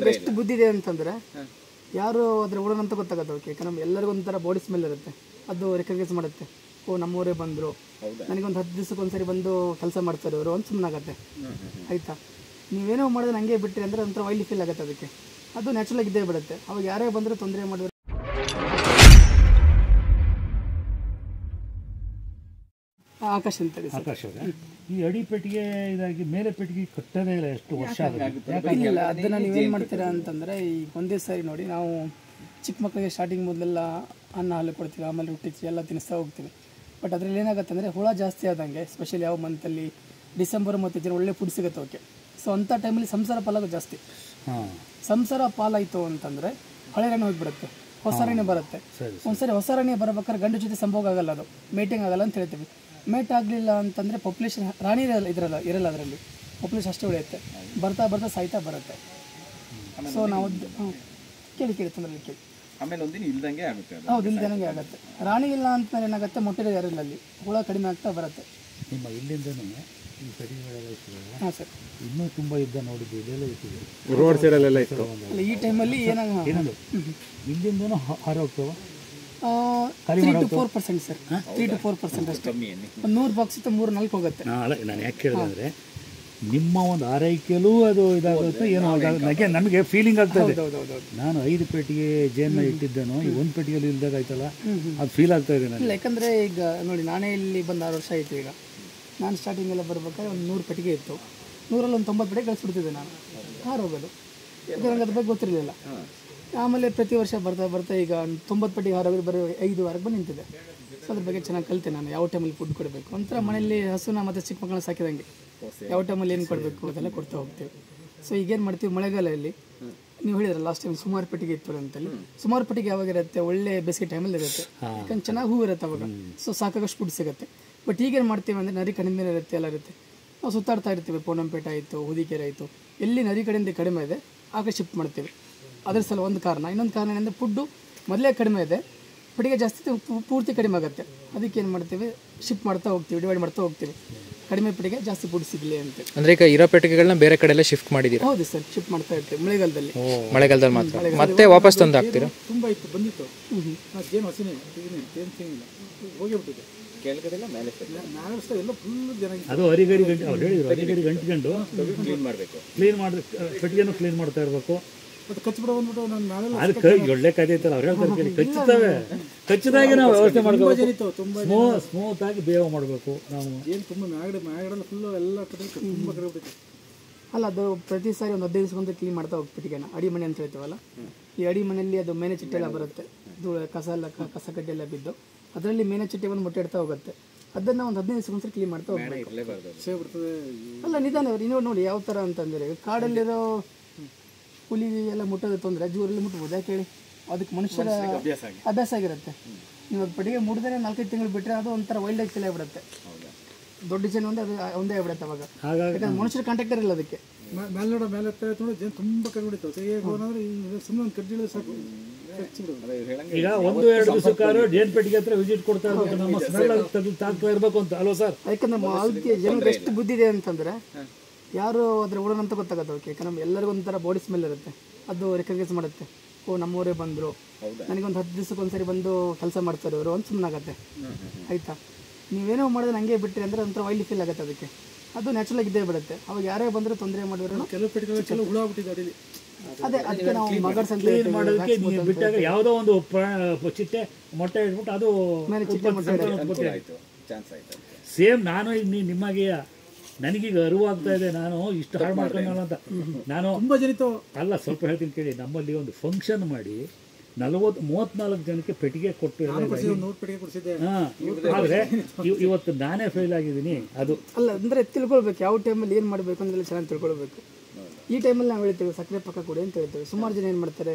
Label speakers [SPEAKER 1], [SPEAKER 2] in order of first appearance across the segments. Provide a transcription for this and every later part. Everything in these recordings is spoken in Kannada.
[SPEAKER 1] ಜನಕ್ಕೆ ಎಷ್ಟು ಬುದ್ಧಿ ಇದೆ ಅಂತಂದ್ರೆ ಯಾರು ಅದ್ರ ಓಡೋಣ ಅಂತ ಗೊತ್ತಾಗತ್ತೆ ಅವಕ್ಕೆ. ಯಾಕಂದ್ರೆ ಎಲ್ಲರಿಗೂ ಒಂಥರ ಬಾಡಿ ಸ್ಮೆಲ್ ಇರುತ್ತೆ, ಅದು ರೆಕಗ್ನೈಸ್ ಮಾಡುತ್ತೆ. ಓ ನಮ್ಮವರೇ ಬಂದರು, ನನಗೊಂದು 10 ದಿವಸಕ್ಕೊಂದ್ಸರಿ ಬಂದು ಕೆಲಸ ಮಾಡ್ತಾರೆ ಇವರು ಅಂತ ಸುಮ್ಮನಾಗತ್ತೆ. ಆಯಿತಾ, ನೀವೇನೋ ಮಾಡಿದ್ರೆ ಹಂಗೆ ಬಿಟ್ಟರೆ ಅಂದರೆ ಒಂಥರ ವೈಲ್ಡ್ ಫೀಲ್ ಆಗುತ್ತೆ ಅದಕ್ಕೆ. ಅದು ನ್ಯಾಚುರಲ್ ಇದ್ದೇ ಬಿಡುತ್ತೆ. ಅವಾಗ ಯಾರೇ ಬಂದರೂ ತೊಂದರೆ ಮಾಡಿದ್ರೆ ಆಕಾಶ ಅಂತೇಳಿ.
[SPEAKER 2] ಆಕಾಶ ಈ ಅಡಿ ಪೆಟ್ಟಿಗೆ ಇದಾಗಿ ಮೇಲೆ ಪೆಟ್ಟಿಗೆ ಕಟ್ಟೋದೇ ಇಲ್ಲ, ಎಷ್ಟು ವರ್ಷ ಆಗುತ್ತೆ?
[SPEAKER 1] ಇಲ್ಲ, ಅದನ್ನು ನೀವೇನು ಮಾಡ್ತೀರಾ ಅಂತಂದರೆ, ಈಗ ಒಂದೇ ಸಾರಿ ನೋಡಿ, ನಾವು ಚಿಕ್ಕ ಮಕ್ಕಳಿಗೆ ಸ್ಟಾರ್ಟಿಂಗ್ ಮೊದಲೆಲ್ಲ ಅನ್ನ ಹಾಲು ಕೊಡ್ತೀವಿ, ಆಮೇಲೆ ರೊಟ್ಟಿ ಎಲ್ಲ ತಿನ್ನಿಸ್ತಾ ಹೋಗ್ತೀವಿ. ಬಟ್ ಅದರಲ್ಲಿ ಏನಾಗುತ್ತೆ ಅಂದರೆ ಹುಳ ಜಾಸ್ತಿ ಆದಂಗೆ, ಸ್ಪೆಷಲಿ ಯಾವ ಮಂತಲ್ಲಿ ಡಿಸೆಂಬರ್ ಮತ್ತು ಜನ ಒಳ್ಳೆ ಫುಡ್ ಸಿಗುತ್ತೆ ಓಕೆ. ಸೊ ಅಂಥ ಟೈಮಲ್ಲಿ ಸಂಸಾರ ಪಾಲಾಗೋದು ಜಾಸ್ತಿ. ಸಂಸಾರ ಪಾಲಾಯಿತು ಅಂತಂದರೆ ಹಳೆ ರಾಣಿ ಹೋಗಿಬಿಡುತ್ತೆ, ಹೊಸ ರಾಣಿ ಬರುತ್ತೆ. ಒಂದ್ಸರಿ ಹೊಸ ರಾಣಿ ಬರಬೇಕಾದ್ರೆ ಗಂಡು ಜೊತೆ ಸಂಭೋಗ ಆಗಲ್ಲ, ಅದು ಮೇಟಿಂಗ್ ಆಗಲ್ಲ ಅಂತ ಹೇಳ್ತೀವಿ. ಮೇಟ್ ಆಗಲಿಲ್ಲ ಅಂತಂದರೆ ಪಾಪ್ಯುಲೇಷನ್ ರಾಣಿ ಇರಲ್ಲ ಅದರಲ್ಲಿ, ಪಾಪ್ಯುಲೇಷನ್ ಅಷ್ಟೇ ಉಳಿಯುತ್ತೆ. ಬರ್ತಾ ಬರ್ತಾ ಸಾಯ್ತಾ ಬರುತ್ತೆ. ಸೊ ನಾವು ಕೇಳಿ ತೊಂದರೆ ಕೇಳಿ
[SPEAKER 3] ಆಮೇಲೆ ಒಂದಿನ ಇಲ್ದಂಗೆ ಆಗುತ್ತೆ.
[SPEAKER 1] ಹೌದು, ಇಲ್ದಂಗೆ ಆಗುತ್ತೆ. ರಾಣಿ ಇಲ್ಲ ಅಂತ ಏನಾಗುತ್ತೆ, ಮೊಟ್ಟೆ ಯಾರಿಲ್ಲ ಅಲ್ಲಿ, ಹುಳ ಕಡಿಮೆ ಆಗ್ತಾ ಬರುತ್ತೆ.
[SPEAKER 2] ನಿಮ್ಮ ಇಲ್ಲಿಂದನೇ ಈ ಪೆಟ್ಟಿಗೆಗಳೆಲ್ಲ ಇರ್ತದೆ.
[SPEAKER 1] ಹಾಂ ಸರ್,
[SPEAKER 2] ಇನ್ನೂ ತುಂಬ ಯುದ್ಧ ನೋಡಿದ್ದು, ಇದೆಲ್ಲ ಇರ್ತದೆ
[SPEAKER 4] ರೋಡ್ ಸೈಡಲ್ಲೆಲ್ಲ ಇತ್ತು.
[SPEAKER 1] ಈ ಟೈಮಲ್ಲಿ
[SPEAKER 2] ಏನದು ಇಲ್ಲಿಂದನೂ ಹಾರ ಹೋಗ್ತಾವ?
[SPEAKER 1] 3 to 4% ಸರ್, 3 to 4% ಅಷ್ಟೇ. ಒಂದು 100 ಬಾಕ್ಸ್ ಇತ್ತು, 3-4 ಹೋಗುತ್ತೆ.
[SPEAKER 2] ನಾನು ಯಾಕೆ ಕೇಳಿದೆ ಅಂದರೆ, ನಿಮ್ಮ ಒಂದು ಆರೈಕೆಯಲ್ಲೂ ಅದು ಇದಾಗುತ್ತೆ ಏನೋ ನಮಗೆ ಫೀಲಿಂಗ್ ಆಗ್ತಾ ಇದೆ. ನಾನು 5 ಪೆಟ್ಟಿಗೆ ಜೇನ ಇಟ್ಟಿದ್ದೇನೋ, ಈ 1 ಪೆಟ್ಟಿಗೆಯಲ್ಲಿ ಇಲ್ದಾಗ ಆಯ್ತಲ್ಲ, ಅದು ಫೀಲ್ ಆಗ್ತಾ ಇದೆ ನನಗೆ.
[SPEAKER 1] ಯಾಕಂದರೆ ಈಗ ನೋಡಿ, ನಾನೇ ಇಲ್ಲಿ ಬಂದು 6 ವರ್ಷ ಆಯಿತು. ಈಗ ನಾನು ಸ್ಟಾರ್ಟಿಂಗ್ ಎಲ್ಲ ಬರ್ಬೇಕಾದ್ರೆ ಒಂದು 100 ಪೆಟ್ಟಿಗೆ ಇತ್ತು. 100ರಲ್ಲಿ ಒಂದು 90 ಪೆಟ್ಟಿಗೆ ಕಳಿಸ್ಬಿಡ್ತಿದ್ದೆ ನಾನು, ಹಾರು ಹೋಗೋದು. ನನಗೆ ಅದ್ರ ಬಗ್ಗೆ ಗೊತ್ತಿರಲಿಲ್ಲ. ಆಮೇಲೆ ಪ್ರತಿ ವರ್ಷ ಬರ್ತಾ ಈಗ 90 ಪೆಟ್ಟಿಗೆ ಹಾರೋಗಿ ಬರೋ 5 ವಾರಕ್ಕೆ ಬಂದು ನಿಂತಿದೆ. ಸೊ ಅದ್ರ ಬಗ್ಗೆ ಚೆನ್ನಾಗಿ ಕಲಿತೆ ನಾನು, ಯಾವ ಟೈಮಲ್ಲಿ ಫುಡ್ ಕೊಡಬೇಕು. ಒಂಥರ ಮನೆಯಲ್ಲಿ ಹಸುನ ಮತ್ತು ಚಿಕ್ಕ ಮಕ್ಕಳನ್ನ ಸಾಕಿದಂಗೆ, ಯಾವ ಟೈಮಲ್ಲಿ ಏನು ಕೊಡಬೇಕು ಅದೆಲ್ಲ ಕೊಡ್ತಾ ಹೋಗ್ತೀವಿ. ಸೊ ಈಗೇನು ಮಾಡ್ತೀವಿ, ಮಳೆಗಾಲದಲ್ಲಿ ನೀವು ಹೇಳಿದ್ರೆ ಲಾಸ್ಟ್ ಟೈಮ್ ಸುಮಾರು ಪೆಟ್ಟಿಗೆ ಇತ್ತು ಅಂತಲ್ಲಿ. ಸುಮಾರು ಪೆಟ್ಟಿಗೆ ಯಾವಾಗ ಇರುತ್ತೆ, ಒಳ್ಳೆ ಬೇಸಿಗೆ ಟೈಮಲ್ಲಿ ಇರುತ್ತೆ, ಯಾಕಂದ್ರೆ ಚೆನ್ನಾಗಿ ಹೂವು ಇರುತ್ತೆ ಅವಾಗ. ಸೊ ಸಾಕಾಗಷ್ಟು ಫುಡ್ ಸಿಗುತ್ತೆ. ಬಟ್ ಈಗೇನು ಮಾಡ್ತೀವಿ ಅಂದರೆ, ನರಿ ಕಡಿಮೆ ಇರುತ್ತೆ, ಎಲ್ಲ ಇರುತ್ತೆ. ನಾವು ಸುತ್ತಾಡ್ತಾ ಇರ್ತೀವಿ, ಪೋನಂಪೇಟೆ ಆಯಿತು, ಹುದಿಕೆರೆ ಆಯಿತು, ಎಲ್ಲಿ ನರಿ ಕಡೆಯಿಂದ ಕಡಿಮೆ ಇದೆ ಆಗ ಶಿಫ್ಟ್ ಮಾಡ್ತೀವಿ. ಅದ್ರ ಸಲ ಒಂದು ಕಾರಣ. ಇನ್ನೊಂದು ಕಾರಣ ಏನಂದರೆ, ಫುಡ್ಡು ಮೊದಲೇ ಕಡಿಮೆ ಇದೆ, ಪೆಟ್ಟಿಗೆ ಜಾಸ್ತಿ ಪೂರ್ತಿ ಕಡಿಮೆ ಆಗುತ್ತೆ. ಅದಕ್ಕೆ ಏನು ಮಾಡ್ತೀವಿ, ಶಿಫ್ಟ್ ಮಾಡ್ತಾ ಹೋಗ್ತೀವಿ, ಡಿವೈಡ್ ಮಾಡ್ತಾ ಹೋಗ್ತೀವಿ, ಕಡಿಮೆ ಪೆಟ್ಟಿಗೆ ಜಾಸ್ತಿ ಫುಡ್ ಸಿಗಲಿ ಅಂತ.
[SPEAKER 5] ಅಂದರೆ ಈಗ ಇರೋ ಪೆಟ್ಟಿಗೆಗಳನ್ನ ಬೇರೆ ಕಡೆ ಎಲ್ಲ ಶಿಫ್ಟ್ ಮಾಡಿದ್ದೀರಾ?
[SPEAKER 1] ಹೌದು ಸರ್, ಶಿಫ್ಟ್ ಮಾಡ್ತಾ ಇರ್ತೀವಿ ಮಳೆಗಾಲದಲ್ಲಿ.
[SPEAKER 5] ಮಳೆಗಾಲದಲ್ಲಿ ಮಾತ್ರ, ಮತ್ತೆ ವಾಪಸ್ ತಂದು ಹಾಕ್ತೀರಾ?
[SPEAKER 3] ತುಂಬ ಇತ್ತು, ಬಂದಿತ್ತು. ಜೇನು ಹಸಿನೇ ಹೋಗಿಬಿಟ್ಟಿದೆ. ಕೆಳಗಡೆಲ್ಲ ಮೇಲೆ ಎಲ್ಲ ಫುಲ್ ಜನ.
[SPEAKER 2] ಅದು ಅರಿಗರಿ ಗಂಟು ಅವ್ರು ಹೇಳಿದ್ರು, ಅರಿಗರಿ ಗಂಟುಕೊಂಡು
[SPEAKER 3] ಕ್ಲೀನ್ ಮಾಡಬೇಕು,
[SPEAKER 2] ಕ್ಲೀನ್ ಮಾಡಿ ಪೆಟ್ಟಿಗೆನೂ ಕ್ಲೀನ್ ಮಾಡ್ತಾ ಇರಬೇಕು.
[SPEAKER 3] ಮತ್ತು ಕಚ್ಚಿಬಿಡ ಬಂದ್ಬಿಟ್ಟು ನಾನು ಮೇಲೆ
[SPEAKER 2] ಅದಕ್ಕೆ ಒಳ್ಳೆ ಕಥೆ ಇತ್ತಲ್ಲ, ಅವ್ರು ಹೇಳ್ತಾರೆ ಕೇಳಿ, ಕಚ್ಚುತ್ತವೆ, ಕಚ್ಚಿದಾಗೆ ನಾವು ವ್ಯವಸ್ಥೆ ಮಾಡಬೇಕು, ಸ್ಮೂತ್ ಆಗಿ ಬೇವ ಮಾಡಬೇಕು ನಾವು.
[SPEAKER 3] ಏನು ತುಂಬ ಮ್ಯಾಗಡೆಲ್ಲ ಫುಲ್ಲು ಎಲ್ಲ ಕಡೆ ತುಂಬ ಕಡೆ ಬಿಟ್ಟಿದೆ.
[SPEAKER 1] ಅಲ್ಲ, ಅದು ಪ್ರತಿ ಸಾರಿ ಒಂದು 15 ದಿವಸಕ್ಕೊಂದು ಕ್ಲೀನ್ ಮಾಡ್ತಾ ಹೋಗ್ಬಿಟ್ಟಿಗೆನ. ಅಡಿ ಮನೆ ಅಂತ ಹೇಳ್ತೀವಲ್ಲ, ಈ ಅಡಿ ಮನೆಯಲ್ಲಿ ಅದು ಮೇನೆ ಚಿಟ್ಟೆಲ್ಲ ಬರುತ್ತೆ, ಧೂಳು ಕಸ ಎಲ್ಲ ಕಸ ಕಡ್ಡಿ ಎಲ್ಲ ಬಿದ್ದು ಅದರಲ್ಲಿ ಮೇನೆ ಚಿಟ್ಟೆ ಬಂದು ಮೊಟ್ಟೆ ಇಡ್ತಾ ಹೋಗುತ್ತೆ. ಅದನ್ನು ಒಂದು 15 ದಿವಸಕ್ಕೊಂದ್ಸರಿ ಕ್ಲೀನ್ ಮಾಡ್ತಾ ಹೋಗ್ಬೇಕು. ಅಲ್ಲ, ನಿಧಾನ ನೀವು ನೋಡಿ ಯಾವ ಥರ ಅಂತಂದರೆ, ಕಾಡಲ್ಲಿರೋ ಹುಲಿ ಎಲ್ಲ ಮುಟ್ಟೋದು ತೊಂದರೆ, ಜೂರಲ್ಲಿ ಮುಟ್ಬೋದು. ಯಾಕೆ ಹೇಳಿ, ಅದಕ್ಕೆ ಮನುಷ್ಯರ ಅಭ್ಯಾಸ ಆಗಿರುತ್ತೆ. ನೀವು ಅದು ಪೆಟ್ಟಿಗೆ ಮುಟ್ಟಿದ್ರೆ 4-5 ತಿಂಗಳು ಬಿಟ್ಟರೆ ಅದು ಒಂಥರ ವೈಲ್ಡ್ ಆಗಿ ಫೀಲ್ ಆಗಿಬಿಡುತ್ತೆ. ದೊಡ್ಡ ಜನ ಒಂದೇ ಆಗಿಬಿಡುತ್ತೆ ಅವಾಗ, ಯಾಕಂದ್ರೆ ಮನುಷ್ಯರ ಕಾಂಟ್ಯಾಕ್ಟರ್ ಇಲ್ಲ ಅದಕ್ಕೆ.
[SPEAKER 3] ಮೇಲೆ ನೋಡೋ ಮೇಲೆ ನೋಡಿ ಜನ ತುಂಬ ಕಡೆ ಬಿಡಿತ್ತು. ಹೋದ್ರೆ ಸುಮ್ಮನೆ ಒಂದು ಕಡ್ಡಿಳಿದ್ರೆ ಸಾಕು.
[SPEAKER 2] ಈಗ 1-2 ದಿವಸಕ್ಕಾರು ಜೇನು ಪೆಟ್ಟಿಗೆ ಹತ್ರ ವಿಸಿಟ್ ಕೊಡ್ತಾ ಇರ್ಬೇಕು, ನಮ್ಮ ಸ್ಮೆಲ್ ತಾಗ್ತಾ ಇರಬೇಕು ಅಂತ ಅಲ್ವಾ ಸರ್?
[SPEAKER 1] ಯಾಕಂದ್ರೆ ಅದಕ್ಕೆ ಜನಕ್ಕೆ ಎಷ್ಟು ಬುದ್ಧಿ ಇದೆ ಅಂತಂದರೆ, ಯಾರು ಅದ್ರ ಓಡೋಣ ಅಂತ ಗೊತ್ತಾಗತ್ತೆ ಅವಕ್ಕೆ. ಯಾಕಂದ್ರೆ ಎಲ್ಲರಿಗೂ ಒಂಥರ ಬಾಡಿ ಸ್ಮೆಲ್ ಇರುತ್ತೆ, ಅದು ರೆಕಗ್ನೈಸ್ ಮಾಡುತ್ತೆ. ಓ ನಮ್ಮವರೇ ಬಂದರು, ನನಗೊಂದು 10 ದಿವಸಕ್ಕೊಂದ್ಸರಿ ಬಂದು ಕೆಲಸ ಮಾಡ್ತಾರೆ ಇವರು ಅಂತ ಸುಮ್ಮನಾಗತ್ತೆ. ಆಯಿತಾ, ನೀವೇನೋ ಮಾಡಿದ್ರೆ ಹಂಗೆ ಬಿಟ್ಟರೆ ಅಂದರೆ ಒಂಥರ ವೈಲ್ಡ್ ಫೀಲ್ ಆಗುತ್ತೆ ಅದಕ್ಕೆ. ಅದು ನ್ಯಾಚುರಲ್ ಇದ್ದೇ ಬಿಡುತ್ತೆ. ಅವಾಗ ಯಾರೇ ಬಂದರೂ ತೊಂದರೆ ಮಾಡಿದ್ರು,
[SPEAKER 3] ಕೆಲವು ಪೆಟ್ಟಿಗೆ ಕೆಲವು ಹುಳ ಆಗ್ಬಿಟ್ಟಿದೆ ಅಡಿಲಿ.
[SPEAKER 1] ಅದೇ ಅದಕ್ಕೆ ನಾವು ಮಗರ್ಸ್ ಅಂತ
[SPEAKER 2] ಮಾಡೋದಕ್ಕೆ ನೀವು ಬಿಟ್ಟಾಗ ಯಾವುದೋ ಒಂದು ಚಿಟ್ಟೆ ಮೊಟ್ಟೆ ಇಟ್ಬಿಟ್ಟು ಅದು ಸೇಮ್. ನಾನು ನಿಮಗೆ ನನಗೀಗ ಅರಿವಾಗ್ತಾ ಇದೆ, ನಾನು ಇಷ್ಟು ಹಾಳು ಮಾಡ್ಕೊಂಡ ಅಂತ. ನಾನು
[SPEAKER 3] ತುಂಬ ಜನಿತು
[SPEAKER 2] ಅಲ್ಲ, ಸ್ವಲ್ಪ ಹೇಳ್ತೀನಿ ಕೇಳಿ. ನಮ್ಮಲ್ಲಿ ಒಂದು ಫಂಕ್ಷನ್ ಮಾಡಿ 34 ಜನಕ್ಕೆ ಪೆಟ್ಟಿಗೆ ಕೊಟ್ಟು ಆದರೆ ಇವತ್ತು ನಾನೇ ಫೇಲ್ ಆಗಿದ್ದೀನಿ. ಅದು
[SPEAKER 1] ಅಲ್ಲ ಅಂದರೆ ತಿಳ್ಕೊಳ್ಬೇಕು, ಯಾವ ಟೈಮಲ್ಲಿ ಏನು ಮಾಡಬೇಕು ಅಂತೆಲ್ಲ ಚೆನ್ನಾಗಿ ತಿಳ್ಕೊಳ್ಬೇಕು. ಈ ಟೈಮಲ್ಲಿ ನಾವು ಹೇಳ್ತೇವೆ ಸಕ್ಕರೆ ಪಕ್ಕ ಕೊಡಿ ಅಂತ ಹೇಳ್ತೇವೆ. ಸುಮಾರು ಜನ ಏನು ಮಾಡ್ತಾರೆ,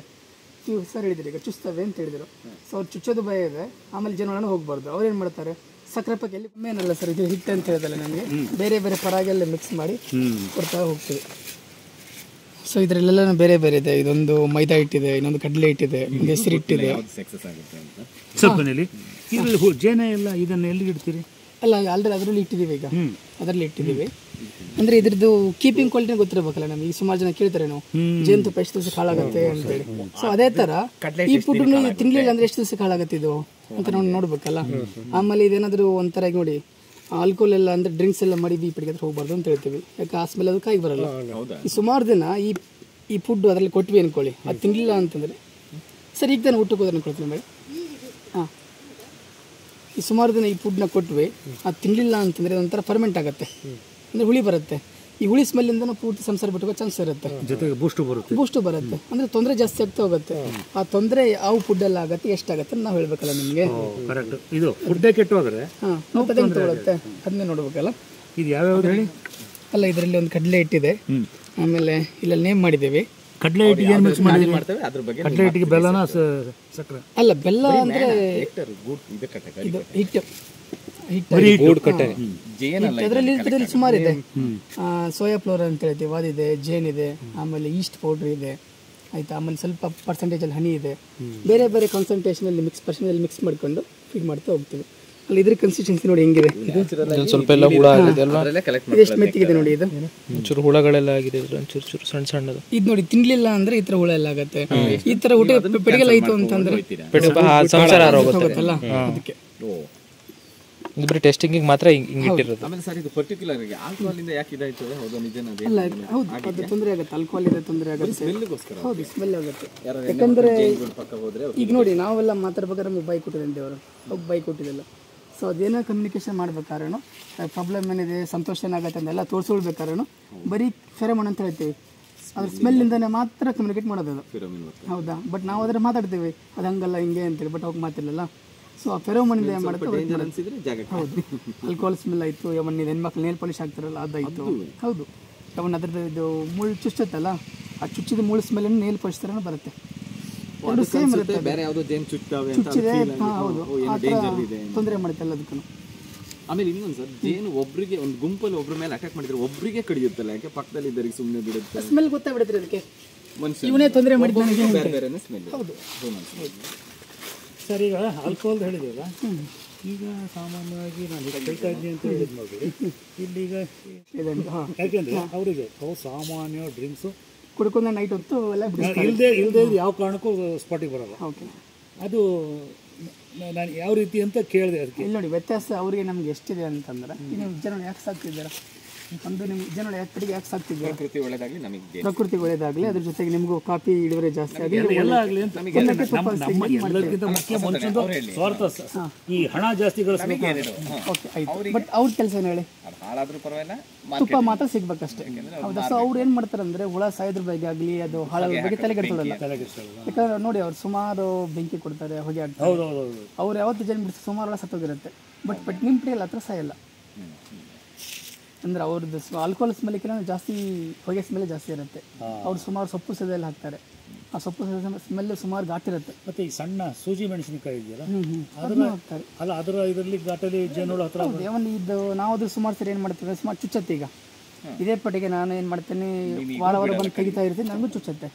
[SPEAKER 1] ನೀವು ಸರ್ ಹೇಳಿದಿರಿ ಈಗ ಚುಸ್ತವೆ ಅಂತ ಹೇಳಿದರು. ಸೊ ಅವ್ರು ಚುಚ್ಚೋದು ಭಯ ಇದೆ, ಆಮೇಲೆ ಜನಗಳನ್ನ ಹೋಗ್ಬಾರ್ದು. ಅವ್ರು ಏನು ಮಾಡ್ತಾರೆ, ಸಕ್ಕರೆ ಪಕ್ಕ ಎಲ್ಲಿ ಮೇನಲ್ಲ ಸರ್, ಇದು ಹಿಟ್ಟು ಅಂತ ಹೇಳಿದಲ್ಲ ನಮಗೆ, ಬೇರೆ ಬೇರೆ ಪರಾಗೆಲ್ಲ ಮಿಕ್ಸ್ ಮಾಡಿ ಕೊಡ್ತಾ ಹೋಗ್ತೀವಿ. ಸೊ ಇದರಲ್ಲೆಲ್ಲ ಬೇರೆ ಬೇರೆ ಇದೆ. ಇದೊಂದು ಮೈದಾ ಹಿಟ್ಟಿದೆ, ಇನ್ನೊಂದು ಕಡಲೆ ಹಿಟ್ಟಿದೆ, ಒಂದು ಹೆಸರು ಹಿಟ್ಟಿದೆ.
[SPEAKER 2] ಸ್ವಲ್ಪ ಜೇನ ಎಲ್ಲ ಇದನ್ನು ಎಲ್ಲಿ ಇಡ್ತೀರಿ?
[SPEAKER 1] ಅಲ್ಲ, ಆಲ್ರೆಡಿ ಅದರಲ್ಲಿ ಇಟ್ಟಿದ್ದೀವಿ. ಈಗ ಅದರಲ್ಲಿ ಇಟ್ಟಿದ್ದೀವಿ. ಅಂದರೆ ಇದ್ರದ್ದು ಕೀಪಿಂಗ್ ಕ್ವಾಲಿಟಿ ಗೊತ್ತಿರಬೇಕಲ್ಲ ನಮಗೆ. ಈಗ ಸುಮಾರು ಜನ ಕೇಳ್ತಾರೆ ನಾವು ಜೇನುತುಪ್ಪ ಎಷ್ಟು ದಿವಸ ಹಾಳಾಗುತ್ತೆ ಅಂತೇಳಿ. ಸೊ ಅದೇ ಥರ ಈ ಫುಡ್ ತಿನ್ನಲಿಲ್ಲ ಅಂದರೆ ಎಷ್ಟು ದಿವಸ ಹಾಳಾಗುತ್ತೆ ಇದು ಅಂತ ನಾವು ನೋಡ್ಬೇಕಲ್ಲ. ಆಮೇಲೆ ಇದೇನಾದರೂ ಒಂಥರ ಈಗ ನೋಡಿ ಆಲ್ಕೋಹಾಲ್ ಎಲ್ಲ ಅಂದರೆ ಡ್ರಿಂಕ್ಸ್ ಎಲ್ಲ ಮಾಡಿ BP ಹತ್ರ ಹೋಗ್ಬಾರ್ದು ಅಂತ ಹೇಳ್ತೀವಿ. ಯಾಕೆ ಆ ಸ್ಮೆಲ್ ಅದು ಕಾಯಿಗೆ ಬರಲ್ಲ. ಈ ಸುಮಾರು ದಿನ ಈ ಫುಡ್ ಅದರಲ್ಲಿ ಕೊಟ್ವಿ ಅನ್ಕೊಳ್ಳಿ, ಅದು ತಿನ್ನಲಿಲ್ಲ ಅಂತಂದರೆ ಸರ್ ಈಗ ತಾನೆ ಊಟಕ್ಕೆ ಹೋದ್ರೆ ಅನ್ಕೊಳ್ತೀನಿ ಮೇಡಮ್. ಹಾಂ, ಈ ಸುಮಾರು ದಿನ ಈ ಫುಡ್ನ ಕೊಟ್ವಿ, ಅದು ತಿನ್ನಲಿಲ್ಲ ಅಂತಂದರೆ ಅದೊಂಥರ ಫರ್ಮೆಂಟ್ ಆಗುತ್ತೆ, ಅಂದರೆ ಹುಳಿ ಬರುತ್ತೆ. ಈ ಹುಳಿ ಸ್ಮೆಲ್ಲಿಂದ ಪೂರ್ತಿ ಸಂಸಾರ ಬಿಟ್ಟುಕೋ ಚಾನ್ಸ್ ಇರುತ್ತೆ,
[SPEAKER 2] ಜೊತೆಗೆ ಬೂಸ್ಟು ಬರುತ್ತೆ. ಅಂದರೆ ತೊಂದರೆ ಜಾಸ್ತಿ ಆಗ್ತಾ ಹೋಗುತ್ತೆ. ಆ ತೊಂದರೆ ಯಾವ ಫುಡ್ಡೆಲ್ಲ ಆಗುತ್ತೆ, ಎಷ್ಟಾಗುತ್ತೆ ನಾವು ಹೇಳಬೇಕಲ್ಲ ನಿಮಗೆ. ಕರೆಕ್ಟ್. ಇದು ಫುಡ್ಡೇ ಕೆಟ್ಟು ಹೋದರೆ
[SPEAKER 1] ಹಾಂ, ನಾವು ಅದೇನು ತಗೊಳುತ್ತೆ ಅದನ್ನೇ ನೋಡ್ಬೇಕಲ್ಲ.
[SPEAKER 2] ಇದು ಯಾವ್ಯಾವ್ದು ಹೇಳಿ?
[SPEAKER 1] ಅಲ್ಲ, ಇದರಲ್ಲಿ ಒಂದು ಕಡಲೆ ಹಿಟ್ಟಿದೆ, ಆಮೇಲೆ ಇಲ್ಲಲ್ಲಿ ನೇಮ್ ಮಾಡಿದ್ದೇವೆ.
[SPEAKER 2] ಕಡಲೆ ಹಿಟ್ಟಿಗೆ ಏನು ಮಿಕ್ಸ್ ಮಾಡ್ತೇವೆ? ಕಡಲೆ ಹಿಟ್ಟಿಗೆ ಬೆಲ್ಲನ ಸಕ್ಕರೆ?
[SPEAKER 1] ಅಲ್ಲ, ಬೆಲ್ಲ ಅಂದರೆ ಇದು ಹಿಟ್ಟು ಇದರಲ್ಲಿ ಸುಮಾರು ಇದೆ. ಸೋಯಾ ಫ್ಲೋರ್ ಅಂತ ಹೇಳ್ತೀವಿ, ಅದಿದೆ, ಜೇನ್ ಇದೆ, ಆಮೇಲೆ ಈಸ್ಟ್ ಪೌಡ್ರ್ ಇದೆ, ಆಯ್ತಾ. ಆಮೇಲೆ ಸ್ವಲ್ಪ ಪರ್ಸೆಂಟೇಜಲ್ಲಿ ಹನಿ ಇದೆ, ಬೇರೆ ಬೇರೆ ಕಾನ್ಸಂಟ್ರೇಷನಲ್ಲಿ ಮಿಕ್ಸ್ ಮಾಡ್ಕೊಂಡು ಫೀಡ್ ಮಾಡ್ತಾ ಹೋಗ್ತೀವಿ. ಅಲ್ಲಿ ಇದ್ರ ಕನ್ಸಿಸ್ಟೆನ್ಸಿ ನೋಡಿ ಹೆಂಗಿದೆ.
[SPEAKER 5] ಸ್ವಲ್ಪ ಎಲ್ಲ ಹುಳ ಆಗಿದೆ ಅಲ್ವಾ?
[SPEAKER 1] ಎಷ್ಟು ಮೆತ್ತಿಗಿದೆ ನೋಡಿ. ಇದು
[SPEAKER 5] ಒಂಚೂರು ಹುಳಗಳೆಲ್ಲ ಆಗಿದೆ, ಒಂಚೂರು ಸಣ್ಣ ಸಣ್ಣದು.
[SPEAKER 1] ಇದು ನೋಡಿ ತಿನ್ಲಿಲ್ಲ ಅಂದ್ರೆ ಈ ತರ ಹುಳ ಎಲ್ಲ ಆಗುತ್ತೆ. ಈ ತರ ಊಟ ಪೆಡಿಗೆಲ್ಲ ಆಯ್ತು ಅಂತಂದ್ರೆ
[SPEAKER 5] ಸಂಸಾರ
[SPEAKER 1] ಹೋಗುತ್ತಲ್ಲ, ಅದಕ್ಕೆ
[SPEAKER 5] ಇದು ಬರೀ ಟೆಸ್ಟಿಂಗ್ ಮಾತ್ರ ಹಿಂಗೆ ಇಟ್ಟಿರೋದು.
[SPEAKER 4] ಆಮೇಲೆ ಸರ್ ಇದು ಪರ್ಟಿಕ್ಯುಲರ್ ಆಗಿ ಆಲ್ಕೋಹಾಲ್ ಇಂದ ಯಾಕೆ ಇದಾಯ್ತು? ಹೌದು, ನಿಜನಾ?
[SPEAKER 1] ಅಲ್ಲ, ಹೌದು, ಅದು ತೊಂದರೆ ಆಗುತ್ತೆ. ಆಲ್ಕೋಹಾಲ್ ಇದೆ, ತೊಂದರೆ ಆಗುತ್ತೆ. ಹೌದು, ಸ್ಮೆಲ್ ಆಗುತ್ತೆ. ಯಾಕಂದ್ರೆ ಈಗ ನೋಡಿ ನಾವೆಲ್ಲ ಮಾತಾಡ್ಬೇಕಾದ್ರೆ ನಮಗೆ ಬೈ ಕೊಟ್ಟಿದ್ದೆ, ಅವರು ಹೋಗಿ ಬೈ ಕೊಟ್ಟಿದ್ದಿಲ್ಲ. ಸೊ ಅದೇನೋ ಕಮ್ಯುನಿಕೇಶನ್ ಮಾಡ್ಬೇಕಾದ್ರೂ ಪ್ರಾಬ್ಲಮ್ ಏನಿದೆ, ಸಂತೋಷ ಏನಾಗುತ್ತೆ ಅಂತೆಲ್ಲ ತೋರಿಸ್ಕೊಳ್ಬೇಕಾದ್ರೂ ಬರೀ ಫೆರಮೋನ್ ಅಂತ ಹೇಳ್ತೀವಿ, ಅದ್ರ ಸ್ಮೆಲ್ಲಿಂದನೇ ಮಾತ್ರ ಕಮ್ಯುನಿಕೇಟ್ ಮಾಡೋದು ಅದು, ಹೌದಾ. ಬಟ್ ನಾವು ಅದ್ರ ಮಾತಾಡ್ತೀವಿ ಅದು ಹಂಗಲ್ಲ ಹಿಂಗೆ ಅಂತೇಳಿ, ಬಟ್ ಹೋಗಿ ಮಾತಿಲ್ಲಲ್ಲ. ಸೊ ಆ ಫೆರೋಮೋನಿಂದ ಏನು ಮಾಡುತ್ತೆ, ಹೌದು, ಆಲ್ಕೋಹಾಲ್ ಸ್ಮೆಲ್ ಆಯಿತು. ಯಾವನ್ನ ಹೆಣ್ಮಕ್ಳು ನೇಲ್ ಪಾಲಿಶ್ ಹಾಕ್ತಾರಲ್ಲ ಅದಾಯಿತು, ಹೌದು. ಯಾವನ್ನ ಅದ್ರದ್ದು ಇದು ಮುಳ್ಳು ಚುಚ್ಚುತ್ತಲ್ಲ, ಆ ಚುಚ್ಚಿದ ಮುಳ್ಳು ಸ್ಮೆಲ್ಲನ್ನು ನೇಲ್ ಪಾಲಿಶ್ ಥರನೂ ಬರುತ್ತೆ. ಎರಡು ಸೇಮ್ ಇರುತ್ತೆ. ಚುಚ್ಚಿದೆ, ಹೌದು, ಆ ಥರ ತೊಂದರೆ ಮಾಡುತ್ತೆ ಎಲ್ಲದಕ್ಕೂ.
[SPEAKER 4] ಆಮೇಲೆ ಇನ್ನೊಂದು ಸರ್, ಜೇನು ಒಬ್ರಿಗೆ ಒಂದು ಗುಂಪಲ್ಲಿ ಒಬ್ರ ಮೇಲೆ ಅಟ್ಯಾಕ್ ಮಾಡಿದ್ರೆ ಒಬ್ರಿಗೆ ಕಡಿಯುತ್ತಲ್ಲ, ಯಾಕೆ ಪಕ್ಕದಲ್ಲಿ ಇದ್ದರಿಗೆ ಸುಮ್ಮನೆ ಬಿಡುತ್ತೆ?
[SPEAKER 1] ಸ್ಮೆಲ್ ಗೊತ್ತಾಗ್ಬಿಡುತ್ತೆ ಅದಕ್ಕೆ,
[SPEAKER 4] ಮನುಷ್ಯ
[SPEAKER 1] ಇವನೇ ತೊಂದರೆ ಮಾಡಿದ್ದು
[SPEAKER 4] ಬೇರೆ ಸ್ಮೆಲ್.
[SPEAKER 1] ಹೌದು.
[SPEAKER 2] ಸರ್, ಈಗ ಆಲ್ಕೋಹಾಲ್ ಹೇಳಿದೆಯಲ್ಲ, ಈಗ ಸಾಮಾನ್ಯವಾಗಿ ನಾನು ಹೇಳ್ತಾ ಇದ್ದೀನಿ ಅಂತ ಹೇಳಿದ್ ನೋಡಿ, ಇಲ್ಲೀಗ ಯಾಕೆಂದರೆ ಅವರಿಗೆ ಸಾಮಾನ್ಯ ಡ್ರಿಂಕ್ಸು
[SPEAKER 1] ಕುಡ್ಕೊಂಡು ನೈಟ್ ಹೊತ್ತು ಎಲ್ಲ
[SPEAKER 2] ಇಲ್ಲದೆ ಯಾವ ಕಾರಣಕ್ಕೂ ಸ್ಪಾಟಿಗೆ ಬರೋಲ್ಲ.
[SPEAKER 1] ಓಕೆ,
[SPEAKER 2] ಅದು ನಾನು ಯಾವ ರೀತಿ ಅಂತ ಕೇಳಿದೆ. ಅದಕ್ಕೆ
[SPEAKER 1] ಇಲ್ಲಿ ನೋಡಿ ವ್ಯತ್ಯಾಸ ಅವರಿಗೆ ನಮ್ಗೆ ಎಷ್ಟಿದೆ ಅಂತಂದ್ರೆ, ನೀವು ಜನಗಳು ಯಾಕೆ ಸಾಕ್ತಿದ್ದೀರಾ ಒಂದು, ನಿಮ್ಮ ಜನಗಳು ಯಾಕೆ ಸಾಕ್ತಿದ್ದೀರಾ?
[SPEAKER 4] ಪ್ರಕೃತಿ ಒಳ್ಳೆದಾಗಲಿ, ನಮಗೆ
[SPEAKER 1] ಪ್ರಕೃತಿ ಒಳ್ಳೆದಾಗಲಿ, ಅದ್ರ ಜೊತೆಗೆ ನಿಮಗೂ ಕಾಫಿ ಇಳುವರಿ ಜಾಸ್ತಿ ಆಗಲಿ,
[SPEAKER 2] ಎಲ್ಲ ಆಗಲಿ ಅಂತ ಎಲ್ಲಕ್ಕಿಂತ ಮುಖ್ಯ ಮನುಷ್ಯಂದು ಸ್ವಾರ್ಥ, ಈ ಹಣ ಜಾಸ್ತಿ ಗಳಿಸ್ಬೇಕು.
[SPEAKER 1] ಓಕೆ, ಆಯ್ತು. ಬಟ್ ಅವ್ರ ಕೆಲಸ ಏನು ಹೇಳಿ,
[SPEAKER 4] ಹಾಳಾದ್ರೂ ಪರವಾಗಿಲ್ಲ,
[SPEAKER 1] ತುಪ್ಪ ಮಾತ್ರ ಸಿಗ್ಬೇಕಷ್ಟೇ, ಹೌದಾ. ಸೊ ಅವ್ರು ಏನು ಮಾಡ್ತಾರೆ ಅಂದರೆ, ಹುಳ ಸಾಯೋದ್ರ ಬಗ್ಗೆ ಆಗಲಿ, ಅದು ಹಾಳಾಗೋದ್ರ ಬಗ್ಗೆ ತಲೆಗೆಡ್ಸೋಲ್ಲ. ಯಾಕಂದ್ರೆ ನೋಡಿ, ಅವ್ರು ಸುಮಾರು ಬೆಂಕಿ ಕೊಡ್ತಾರೆ, ಹೊಗೆ ಆಗ್ತಾರೆ. ಅವ್ರು ಯಾವತ್ತು ಜನ ಬಿಡಿಸಿ ಸುಮಾರು ಹುಳ ಸತ್ತೋಗಿರುತ್ತೆ. ಬಟ್ ನಿಮ್ಮ ಪಡಿಯಲ್ಲಿ ಹತ್ರ ಸಾಯಲ್ಲ. ಅಂದರೆ ಅವ್ರದ್ದು ಆಲ್ಕೋಹಾಲ್ ಸ್ಮೆಲ್ಕಿನ ಜಾಸ್ತಿ ಹೊಗೆ ಸ್ಮೆಲ್ ಜಾಸ್ತಿ ಇರುತ್ತೆ. ಅವ್ರು ಸುಮಾರು ಸೊಪ್ಪು ಸದೆಲ್ಲ ಹಾಕ್ತಾರೆ, ಆ ಸೊಪ್ಪು ಸ್ಮೆಲ್ ಸುಮಾರು ಘಾಟಿರುತ್ತೆ.
[SPEAKER 2] ಮತ್ತು ಈ ಸಣ್ಣ ಸೂಜಿ ಮೆಣಸಿನಕಾಯಿ ಇದೆಯಲ್ಲ, ಅದನ್ನು ಹಾಕ್ತಾರೆ. ಅಲ್ಲ, ಅದರ ಇದರಲ್ಲಿ ಘಾಟಲ್ಲಿ ಜೇನುಹುಳ ಹತ್ರ
[SPEAKER 1] ಇದು ನಾವು ಅದು ಸುಮಾರು ಸರಿ ಏನು ಮಾಡ್ತೀವಿ, ಸುಮಾರು ಚುಚ್ಚತ್ತೆ. ಈಗ ಇದೇ ಪಟ್ಟಿಗೆ ನಾನು ಏನು ಮಾಡ್ತೀನಿ, ವಾರ ಬಂದು ತೆಗಿತಾ ಇರ್ತೀನಿ, ನನಗೂ ಚುಚ್ಚತ್ತೆ.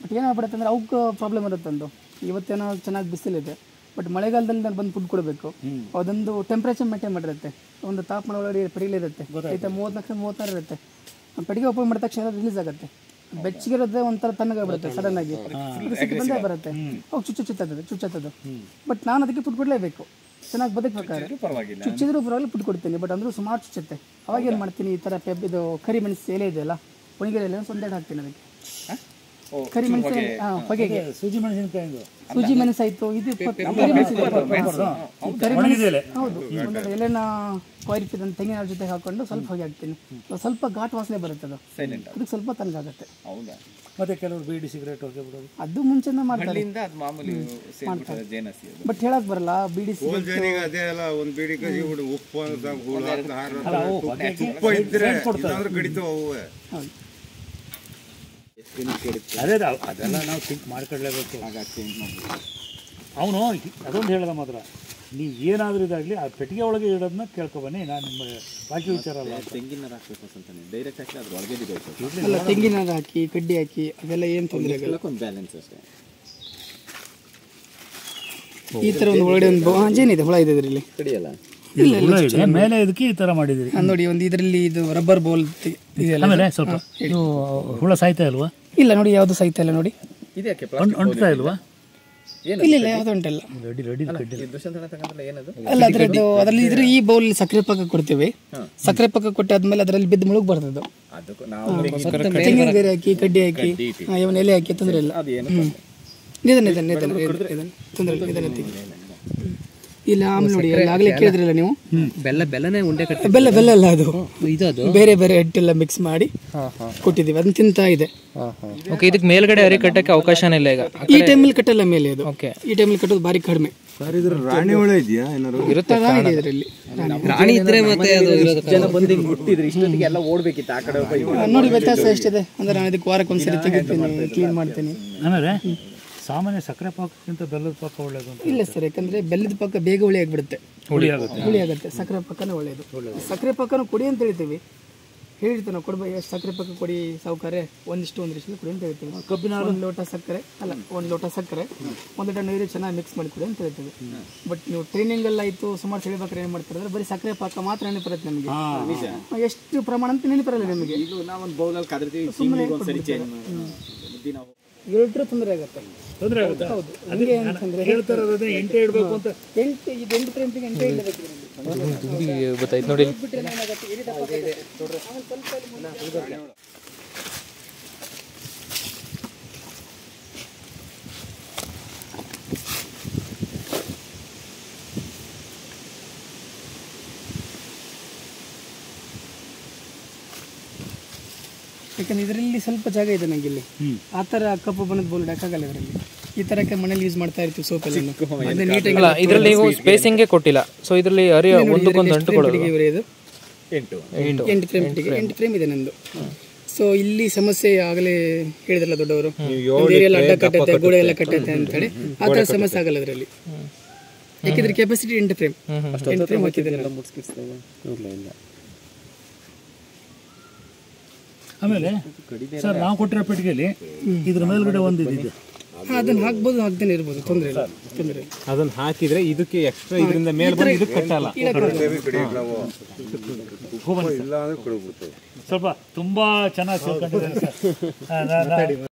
[SPEAKER 1] ಬಟ್ ಏನಾಗ್ಬಿಡುತ್ತೆ ಅಂದರೆ ಅವಕ್ಕೆ ಪ್ರಾಬ್ಲಮ್ ಇರುತ್ತೆ. ಒಂದು ಇವತ್ತೇನೋ ಚೆನ್ನಾಗಿ ಬಿಸಿಲಿದೆ, ಬಟ್ ಮಳೆಗಾಲದಲ್ಲಿ ನಾನು ಬಂದು ಫುಡ್ ಕೊಡಬೇಕು, ಅದೊಂದು ಟೆಂಪ್ರೇಚರ್ ಮೇಂಟೈನ್ ಮಾಡಿರುತ್ತೆ. ಒಂದು ತಾಪಮಾನ ಒಳಗಡೆ ಪೆಟ್ಟಿಗೆಲಿರುತ್ತೆ, ಆಯ್ತಾ, 34 ಇರುತ್ತೆ. ಪೆಟ್ಟಿಗೆ ಓಪನ್ ಮಾಡಿದ ತಕ್ಷಣ ರಿಲೀಸ್ ಆಗುತ್ತೆ. ಬೆಚ್ಚಗಿರೋದೇ ಒಂಥರ ತಣ್ಣಗಾಗ್ಬಿಡುತ್ತೆ ಸಡನ್ ಆಗಿ, ಬಂದೇ ಬರುತ್ತೆ, ಅವಾಗ ಚುಚ್ಚತ್ತದು. ಬಟ್ ನಾನು ಅದಕ್ಕೆ ಫುಡ್ ಕೊಡಲೇಬೇಕು, ಚೆನ್ನಾಗಿ ಬದುಕಬೇಕಾದ್ರೆ. ಚುಚ್ಚಿದ್ರೂ ಪರವಾಗಿಲ್ಲ ಫುಡ್ ಕೊಡ್ತೀನಿ, ಬಟ್ ಅಂದರೂ ಸುಮಾರು ಚುಚ್ಚುತ್ತೆ. ಅವಾಗ ಏನು ಮಾಡ್ತೀನಿ, ಈ ಥರ ಇದು ಕರಿ ಮೆಣಸು ಎಲೆ ಇದೆಯಲ್ಲ, ಒಣಗಿರೋ ಎಲೆ ಒಂದೆರಡು ಹಾಕ್ತೀನಿ ಅದಕ್ಕೆ. ಕರಿ ಮೆಣಸು ಹೊಗೆಗೆ
[SPEAKER 2] ಸೂಜಿ ಮೆಣಸಿನಕಾಯಿ,
[SPEAKER 1] ಸೂಜಿ ಮೆಣಸು ಆಯಿತು, ಇದು ಕರಿ ಮೆಣಸು, ಹೌದು. ಒಂದೆರಡು ಎಲೆನ ಕೊಯ್ರಿಪಿದ ತೆಂಗಿನ ಜೊತೆ ಹಾಕೊಂಡು ಸ್ವಲ್ಪ ಹೊಗೆ ಹಾಕ್ತೀನಿ, ಸ್ವಲ್ಪ ಘಾಟ್ ವಾಸನೆ ಬರುತ್ತೆ. ಅದು ಅದಕ್ಕೆ ಸ್ವಲ್ಪ ತಣ್ಣಗಾಗುತ್ತೆ.
[SPEAKER 2] ಮತ್ತೆ ಕೆಲವರು ಬೀಡಿ ಸಿಗರೇಟ್ ಹೊಗೆ ಬಿಡೋದು,
[SPEAKER 1] ಅದು ಮುಂಚೆನೇ ಮಾಡ್ತಾರೆ, ಬಟ್ ಹೇಳಕ್ ಬರಲ್ಲ. ಬೀಡಿ
[SPEAKER 2] ಅದೇ ಅದೆಲ್ಲ ನಾವು ಥಿಂಕ್ ಮಾಡ್ಕೊಳ್ಳೇಬೇಕು. ಅವನು ಅದೊಂದು ಹೇಳ್ದ ಮಾತ್ರ, ನೀವು ಏನಾದರೂ ಇದಾಗಲಿ ಆ ಪೆಟ್ಟಿಗೆ ಒಳಗೆ ಇಡೋದನ್ನ ಕೇಳ್ಕೊಬನ್ನಿ, ನಾನು ನಿಮ್ಮ ಬಾಕಿ ವಿಚಾರ ಅಲ್ಲ.
[SPEAKER 4] ತೆಂಗಿನ ಹಾಕಬೇಕು ಅಂತಾನೆ, ಡೈರೆಕ್ಟ್ ಹಾಕಿ ಅದ್ರ ಒಳಗೆ
[SPEAKER 1] ಅಲ್ಲ, ತೆಂಗಿನ ಹಾಕಿ ಕಡ್ಡಿ ಹಾಕಿ ಅದೆಲ್ಲ ಏನು ತೊಂದರೆ ಆಗಲ್ಲ,
[SPEAKER 4] ಒಂದು ಬ್ಯಾಲೆನ್ಸ್ ಅಷ್ಟೇ.
[SPEAKER 1] ಈ ಥರ ಒಂದು ಒಳಗಡೆ ಒಂದು ಜೇನಿದೆ, ಹುಳ ಇದೆ ಇದರಲ್ಲಿ.
[SPEAKER 4] ಕಡಿಯಲ್ಲ,
[SPEAKER 2] ಇದು ಹುಳ ಇದೆ ಮೇಲೆ ಇದಕ್ಕೆ ಈ ತರ ಮಾಡಿದಿರಿ.
[SPEAKER 1] ನೋಡಿ ಒಂದು ಇದರಲ್ಲಿ ಇದು ರಬ್ಬರ್ ಬೌಲ್ ಇದೆಯಲ್ಲ,
[SPEAKER 2] ಆಮೇಲೆ ಸ್ವಲ್ಪ ಇದು ಹುಳ ಸಾಯ್ತಾ ಇಲ್ವಾ?
[SPEAKER 1] ಇಲ್ಲ ನೋಡಿ ಯಾವುದು ಸಹಿತ ಇಲ್ಲ ನೋಡಿ,
[SPEAKER 4] ಇದಕ್ಕೆ
[SPEAKER 2] ಅಂಟ್ತಾ ಇಲ್ವಾ?
[SPEAKER 1] ಇಲ್ಲ ಯಾವುದು ಉಂಟಲ್ಲ.
[SPEAKER 4] ಏನದು
[SPEAKER 1] ಅಲ್ಲ ಅದರದ್ದು ಅದರಲ್ಲಿ ಇದ್ರ ಈ ಬೌಲ್ ಸಕ್ಕರೆ ಪಾಕ ಕೊಡ್ತೇವೆ. ಸಕ್ಕರೆ ಪಾಕ ಕೊಟ್ಟಾದ್ಮೇಲೆ ಅದರಲ್ಲಿ ಬಿದ್ದು ಮುಳುಗ್ ಬರ್ತದೆ. ತೆಂಗಿನ ಗರಿ ಹಾಕಿ ಕಡ್ಡಿ ಹಾಕಿ ಇವನ್ ಎಲೆ ಹಾಕಿ ತೊಂದರೆ ಇಲ್ಲ. ತೊಂದರೆ ಇಲ್ಲ. ಆಮೇಲೆ ನೋಡಿ ಆಗಲೇ ಕೇಳಿದ್ರಲ್ಲ ನೀವು,
[SPEAKER 5] ಬೆಲ್ಲನೇ ಉಂಡೆ ಕಟ್ಟಿ
[SPEAKER 1] ಬೆಲ್ಲ ಅಲ್ಲ ಅದು
[SPEAKER 5] ಇದು
[SPEAKER 1] ಬೇರೆ ಬೇರೆ ಹಿಟ್ಟೆಲ್ಲ ಮಿಕ್ಸ್ ಮಾಡಿ ಕೊಟ್ಟಿದ್ದೀವಿ, ಅದನ್ನ ತಿಂತಾ ಇದೆ.
[SPEAKER 5] ಓಕೆ, ಇದಕ್ಕೆ ಮೇಲ್ಗಡೆ ಅರಿ ಕಟ್ಟಕ್ಕೆ ಅವಕಾಶನೇ ಇಲ್ಲ ಈಗ.
[SPEAKER 1] ಈ ಟೈಮಲ್ಲಿ ಕಟ್ಟಲ್ಲ ಮೇಲೆ ಅದು.
[SPEAKER 5] ಓಕೆ,
[SPEAKER 1] ಈ ಟೈಮಲ್ಲಿ ಕಟ್ಟೋದು ಭಾರಿ ಕಡಿಮೆ
[SPEAKER 6] ರಾಣಿ ಹುಳ ಇದೆಯಾ ಏನಾದ್ರು?
[SPEAKER 5] ಇರುತ್ತೆ
[SPEAKER 1] ಇದರಲ್ಲಿ.
[SPEAKER 5] ರಾಣಿ ಇದ್ರೆ ಮತ್ತೆ ಅದು
[SPEAKER 4] ಜನ ಬಂದು ಹುಟ್ಟಿದ್ರೆ ಇಷ್ಟೊತ್ತಿಗೆ ಎಲ್ಲ ಓಡ್ಬೇಕಿತ್ತು ಆ ಕಡೆ.
[SPEAKER 1] ನೋಡಿ ವ್ಯತ್ಯಾಸ ಎಷ್ಟಿದೆ ಅಂದ್ರೆ, ನಾನು ಇದಕ್ಕೆ ವಾರಕ್ಕೊಂದ್ಸರಿ ತೆಗಿತೀನಿ, ಕ್ಲೀನ್ ಮಾಡ್ತೀನಿ.
[SPEAKER 2] ಆಮೇಲೆ ಸಾಮಾನ್ಯ ಸಕ್ಕರೆ ಪಾಕಕ್ಕಿಂತ ಬೆಲ್ಲದ ಪಾಕ ಒಳ್ಳೇದು ಅಂತ.
[SPEAKER 1] ಇಲ್ಲ ಸರ್, ಯಾಕಂದ್ರೆ ಬೆಲ್ಲದ ಪಾಕ ಬೇಗ ಹುಳಿ ಆಗಿಬಿಡುತ್ತೆ,
[SPEAKER 2] ಹುಳಿ ಆಗುತ್ತೆ.
[SPEAKER 1] ಸಕ್ಕರೆ ಪಾಕನೇ ಒಳ್ಳೆಯದು. ಸಕ್ಕರೆ ಪಾಕನೂ ಕೊಡಿ ಅಂತ ಹೇಳ್ತೀವಿ, ಹೇಳಿರ್ತೀವಿ ನಾವು, ಕೊಡ್ಬೇಕು ಎಷ್ಟು ಸಕ್ಕರೆ ಪಾಕ ಕೊಡಿ ಸಾವುಕಾರೆ, ಒಂದಿಷ್ಟು ಕೊಡಿ ಅಂತ ಹೇಳ್ತೀವಿ. ಕಬ್ಬಿನ 1 ಲೋಟ ಸಕ್ಕರೆ ಅಲ್ಲ 1 ಲೋಟ ಸಕ್ಕರೆ 1 ಲೋಟ ನೀರು ಚೆನ್ನಾಗಿ ಮಿಕ್ಸ್ ಮಾಡಿ ಕೊಡಿ ಅಂತ ಹೇಳ್ತೀವಿ. ಬಟ್ ನೀವು ಟ್ರೈನಿಂಗ್ ಆಯಿತು ಸುಮಾರು ಸೆಳಿಬೇಕಾದ್ರೆ ಏನು ಮಾಡ್ತಾರೆ ಅಂದ್ರೆ ಬರೀ ಸಕ್ಕರೆ ಪಾಕ ಮಾತ್ರ ನೆನಪಿರುತ್ತೆ ನಮಗೆ, ಎಷ್ಟು ಪ್ರಮಾಣ ಅಂತ ನೆನಪಿರಲ್ಲ ನಿಮಗೆ.
[SPEAKER 4] ನಾವೊಂದು ಬೌಲಲ್ಲಿ ಕದರ್ತೀವಿ,
[SPEAKER 1] ಸುಮ್ಮನೆ ಹೇಳ್ಟ್ರೂ ತೊಂದರೆ ಆಗುತ್ತೆ. ಹೌದು, ಹಂಗೆ ಅಂತಂದ್ರೆ
[SPEAKER 2] ಎಂಟೆ ಇಡಬೇಕು ಅಂತ
[SPEAKER 1] 8 ಫ್ರೇಮ್ಗೆ 8 ಇಡಬೇಕು.
[SPEAKER 5] ಗೊತ್ತಾಯ್ತು ನೋಡಿ.
[SPEAKER 1] ಯಾಕಂದ್ರೆ ಇದರಲ್ಲಿ ಸ್ವಲ್ಪ ಜಾಗ ಇದೆ ನನಗೆ ಇಲ್ಲಿ, ಆ ಥರ ಕಪ್ಪು ಬಣ್ಣದ ಬೋಲ್ ಹಾಕಾಗಲ್ಲ ಇದರಲ್ಲಿ. ಈ ಥರಕ್ಕೆ ಮನೇಲಿ ಯೂಸ್ ಮಾಡ್ತಾ ಇರ್ತೀವಿ ಸೋಪಲ್ಲಿ.
[SPEAKER 5] ಅಲ್ಲ, ಇದರಲ್ಲಿ ನೀವು ಸ್ಪೇಸಿಂಗೇ ಕೊಟ್ಟಿಲ್ಲ, ಸೊ ಇದರಲ್ಲಿ ಅರಿಯ ಒಂದಕ್ಕೊಂದು ಅಂಟುಕೊಳ್ಳೋದು.
[SPEAKER 1] ಇದು 8 ಫ್ರೇಮ್ ಇದೆ ನಂದು. ಸೊ ಇಲ್ಲಿ ಸಮಸ್ಯೆ ಆಗಲೇ ಹೇಳಿದ್ರಲ್ಲ ದೊಡ್ಡವರು, ಏರಿಯೆಲ್ಲ ಅಡ್ಡ ಕಟ್ಟುತ್ತೆ, ಗೋಡೆ ಎಲ್ಲ ಕಟ್ಟುತ್ತೆ ಅಂತ ಹೇಳಿ, ಆ ಥರ ಸಮಸ್ಯೆ ಆಗಲ್ಲ ಅದರಲ್ಲಿ. ಯಾಕಿದ್ರೆ ಕೆಪಾಸಿಟಿ 8 ಫ್ರೇಮ್ ಹಾಕಿದ್ರೆ.
[SPEAKER 2] ಆಮೇಲೆ ಸರ್ ನಾವು ಕೊಟ್ಟಿರೋ ಪೆಟ್ಟಿಗೆಯಲ್ಲಿ ಇದ್ರ ಮೇಲ್ಗಡೆ ಒಂದು ಇದಿದೆ,
[SPEAKER 1] ಅದನ್ನ ಹಾಕ್ಬೋದು, ಹಾಕ್ದೇನೆ ಇರ್ಬೋದು, ತೊಂದರೆ ಇಲ್ಲ.
[SPEAKER 6] ಅದನ್ನ ಹಾಕಿದ್ರೆ ಇದಕ್ಕೆ ಎಕ್ಸ್ಟ್ರಾ ಇದರಿಂದ ಮೇಲೆ ಬಂದು ಇದಕ್ಕೆ ಕಟ್ಟಲ್ಲ.
[SPEAKER 2] ಸ್ವಲ್ಪ ತುಂಬಾ ಚೆನ್ನಾಗಿ ತಿಳ್ಕೊಂಡಿದ್ದಾರೆ ಸರ್.